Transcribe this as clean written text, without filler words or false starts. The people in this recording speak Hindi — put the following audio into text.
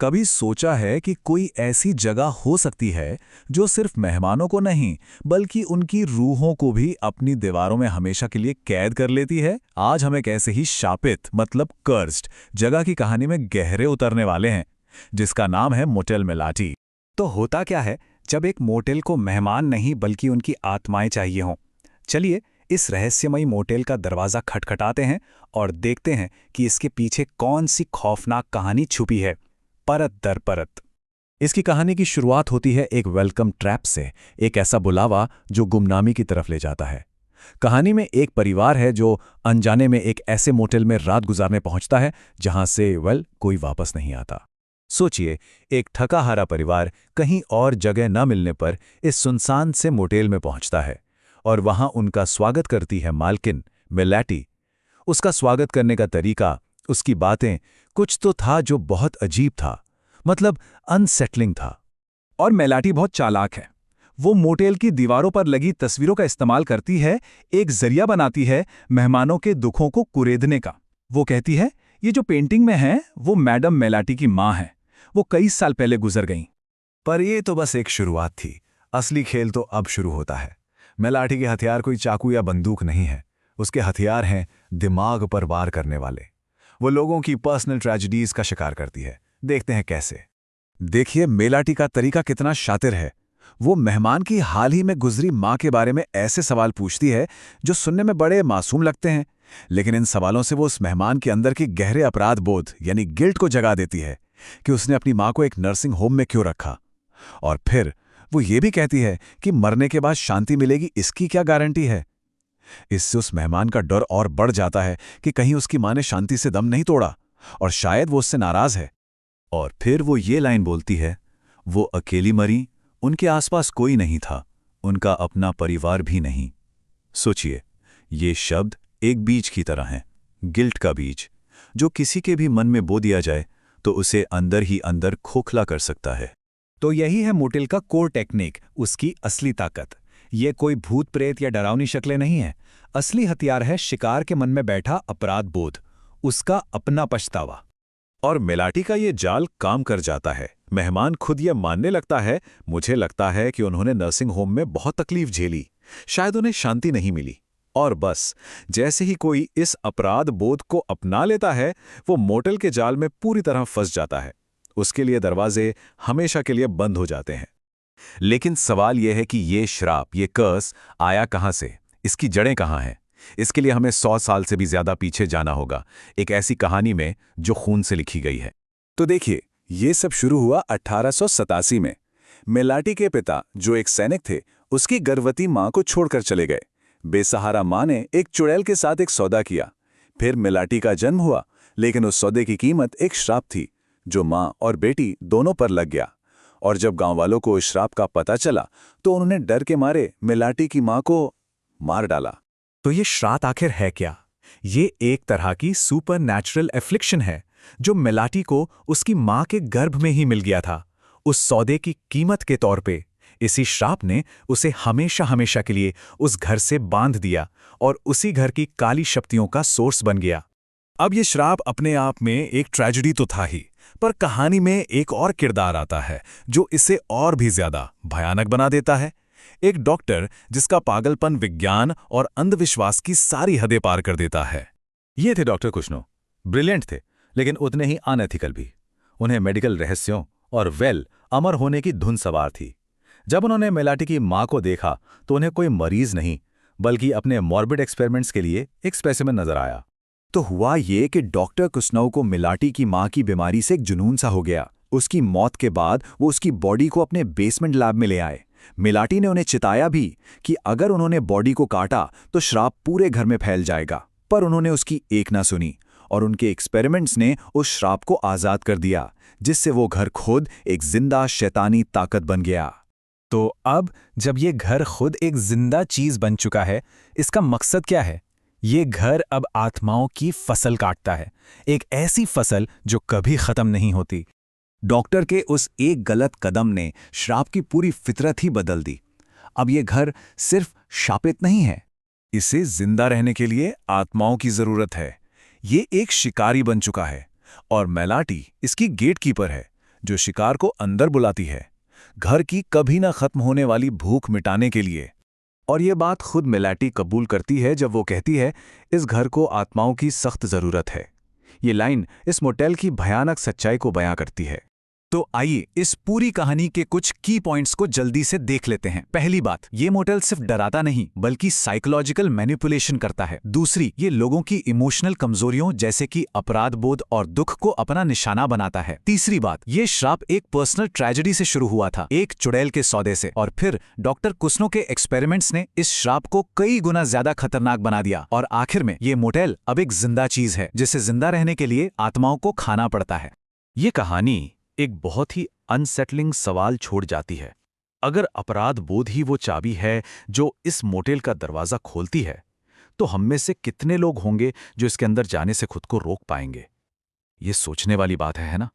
कभी सोचा है कि कोई ऐसी जगह हो सकती है जो सिर्फ मेहमानों को नहीं बल्कि उनकी रूहों को भी अपनी दीवारों में हमेशा के लिए कैद कर लेती है? आज हम एक ऐसे ही शापित मतलब कर्स्ड जगह की कहानी में गहरे उतरने वाले हैं, जिसका नाम है मोटेल मेलाटी। तो होता क्या है जब एक मोटेल को मेहमान नहीं बल्कि उनकी आत्माएं चाहिए हों? चलिए इस रहस्यमयी मोटेल का दरवाज़ा खटखटाते हैं और देखते हैं कि इसके पीछे कौन सी खौफनाक कहानी छुपी है, परत दर परत। इसकी कहानी की शुरुआत होती है एक वेलकम ट्रैप से, एक ऐसा बुलावा जो गुमनामी की तरफ ले जाता है। कहानी में एक परिवार है जो अनजाने में एक ऐसे मोटेल में रात गुजारने पहुंचता है जहां से कोई वापस नहीं आता। सोचिए, एक थका हारा परिवार कहीं और जगह न मिलने पर इस सुनसान से मोटेल में पहुंचता है और वहां उनका स्वागत करती है मालकिन मेलाटी। उसका स्वागत करने का तरीका, उसकी बातें, कुछ तो था जो बहुत अजीब था, मतलब अनसेटलिंग था। और मेलाटी बहुत चालाक है। वो मोटेल की दीवारों पर लगी तस्वीरों का इस्तेमाल करती है, एक जरिया बनाती है मेहमानों के दुखों को कुरेदने का। वो कहती है, ये जो पेंटिंग में है वो मैडम मेलाटी की माँ है, वो कई साल पहले गुजर गईं। पर ये तो बस एक शुरुआत थी। असली खेल तो अब शुरू होता है। मेलाटी के हथियार कोई चाकू या बंदूक नहीं है, उसके हथियार हैं दिमाग पर वार करने वाले। वो लोगों की पर्सनल ट्रेजेडीज का शिकार करती है। देखते हैं कैसे। देखिए मेलाटी का तरीका कितना शातिर है। वो मेहमान की हाल ही में गुजरी माँ के बारे में ऐसे सवाल पूछती है जो सुनने में बड़े मासूम लगते हैं, लेकिन इन सवालों से वो उस मेहमान के अंदर की गहरे अपराध बोध यानी गिल्ट को जगा देती है कि उसने अपनी माँ को एक नर्सिंग होम में क्यों रखा। और फिर वो ये भी कहती है कि मरने के बाद शांति मिलेगी, इसकी क्या गारंटी है। इससे उस मेहमान का डर और बढ़ जाता है कि कहीं उसकी माँ ने शांति से दम नहीं तोड़ा और शायद वो उससे नाराज है। और फिर वो ये लाइन बोलती है, वो अकेली मरी, उनके आसपास कोई नहीं था, उनका अपना परिवार भी नहीं। सोचिए, ये शब्द एक बीज की तरह हैं, गिल्ट का बीज, जो किसी के भी मन में बो दिया जाए तो उसे अंदर ही अंदर खोखला कर सकता है। तो यही है मोटेल का कोर टेक्निक, उसकी असली ताकत। ये कोई भूत प्रेत या डरावनी शक्लें नहीं है। असली हथियार है शिकार के मन में बैठा अपराध बोध, उसका अपना पछतावा। और मेलाटी का ये जाल काम कर जाता है। मेहमान खुद ये मानने लगता है, मुझे लगता है कि उन्होंने नर्सिंग होम में बहुत तकलीफ झेली, शायद उन्हें शांति नहीं मिली। और बस जैसे ही कोई इस अपराध बोध को अपना लेता है, वो मोटेल के जाल में पूरी तरह फंस जाता है। उसके लिए दरवाजे हमेशा के लिए बंद हो जाते हैं। लेकिन सवाल यह है कि ये श्राप, ये कर्स आया कहाँ से, इसकी जड़ें कहाँ हैं? इसके लिए हमें 100 साल से भी ज्यादा पीछे जाना होगा, एक ऐसी कहानी में जो खून से लिखी गई है। तो देखिए, ये सब शुरू हुआ 1887 में। मेलाटी के पिता, जो एक सैनिक थे, उसकी गर्भवती मां को छोड़कर चले गए। बेसहारा मां ने एक चुड़ैल के साथ एक सौदा किया। फिर मेलाटी का जन्म हुआ, लेकिन उस सौदे की कीमत एक श्राप थी जो मां और बेटी दोनों पर लग गया। और जब गांव वालों को इस श्राप का पता चला तो उन्होंने डर के मारे मेलाटी की मां को मार डाला। तो ये श्राप आखिर है क्या? ये एक तरह की सुपर नेचुरल एफ्लिक्शन है जो मेलाटी को उसकी मां के गर्भ में ही मिल गया था, उस सौदे की कीमत के तौर पे। इसी श्राप ने उसे हमेशा हमेशा के लिए उस घर से बांध दिया और उसी घर की काली शक्तियों का सोर्स बन गया। अब ये श्राप अपने आप में एक ट्रेजेडी तो था ही, पर कहानी में एक और किरदार आता है जो इसे और भी ज्यादा भयानक बना देता है। एक डॉक्टर जिसका पागलपन विज्ञान और अंधविश्वास की सारी हदें पार कर देता है। ये थे डॉक्टर कुश्नो। ब्रिलियंट थे, लेकिन उतने ही अनएथिकल भी। उन्हें मेडिकल रहस्यों और अमर होने की धुन सवार थी। जब उन्होंने मेलाटी की मां को देखा तो उन्हें कोई मरीज नहीं बल्कि अपने मॉर्बिड एक्सपेरिमेंट्स के लिए एक स्पेसिमेन नजर आया। तो हुआ ये कि डॉक्टर कुश्नो को मेलाटी की मां की बीमारी से एक जुनून सा हो गया। उसकी मौत के बाद वो उसकी बॉडी को अपने बेसमेंट लैब में ले आए। मेलाटी ने उन्हें चिताया भी कि अगर उन्होंने बॉडी को काटा तो श्राप पूरे घर में फैल जाएगा, पर उन्होंने उसकी एक ना सुनी और उनके एक्सपेरिमेंट्स ने उस श्राप को आजाद कर दिया, जिससे वो घर खुद एक जिंदा शैतानी ताकत बन गया। तो अब जब ये घर खुद एक जिंदा चीज बन चुका है, इसका मकसद क्या है? ये घर अब आत्माओं की फसल काटता है, एक ऐसी फसल जो कभी खत्म नहीं होती। डॉक्टर के उस एक गलत कदम ने श्राप की पूरी फितरत ही बदल दी। अब ये घर सिर्फ शापित नहीं है, इसे जिंदा रहने के लिए आत्माओं की जरूरत है। ये एक शिकारी बन चुका है और मेलाटी इसकी गेटकीपर है, जो शिकार को अंदर बुलाती है, घर की कभी ना खत्म होने वाली भूख मिटाने के लिए। और ये बात खुद मेलाटी कबूल करती है जब वो कहती है, इस घर को आत्माओं की सख्त जरूरत है। ये लाइन इस मोटेल की भयानक सच्चाई को बयां करती है। तो आइए इस पूरी कहानी के कुछ की पॉइंट्स को जल्दी से देख लेते हैं। पहली बात, ये मोटेल सिर्फ डराता नहीं बल्कि साइकोलॉजिकल मैनिपुलेशन करता है। दूसरी, ये लोगों की इमोशनल कमजोरियों जैसे कि अपराध बोध और दुख को अपना निशाना बनाता है। तीसरी बात, ये श्राप एक पर्सनल ट्रेजेडी से शुरू हुआ था, एक चुड़ैल के सौदे से, और फिर डॉक्टर कुस्नो के एक्सपेरिमेंट्स ने इस श्राप को कई गुना ज्यादा खतरनाक बना दिया। और आखिर में ये मोटेल अब एक जिंदा चीज है जिसे जिंदा रहने के लिए आत्माओं को खाना पड़ता है। ये कहानी एक बहुत ही अनसेटलिंग सवाल छोड़ जाती है। अगर अपराध बोध ही वो चाबी है जो इस मोटेल का दरवाजा खोलती है, तो हम में से कितने लोग होंगे जो इसके अंदर जाने से खुद को रोक पाएंगे? ये सोचने वाली बात है ना?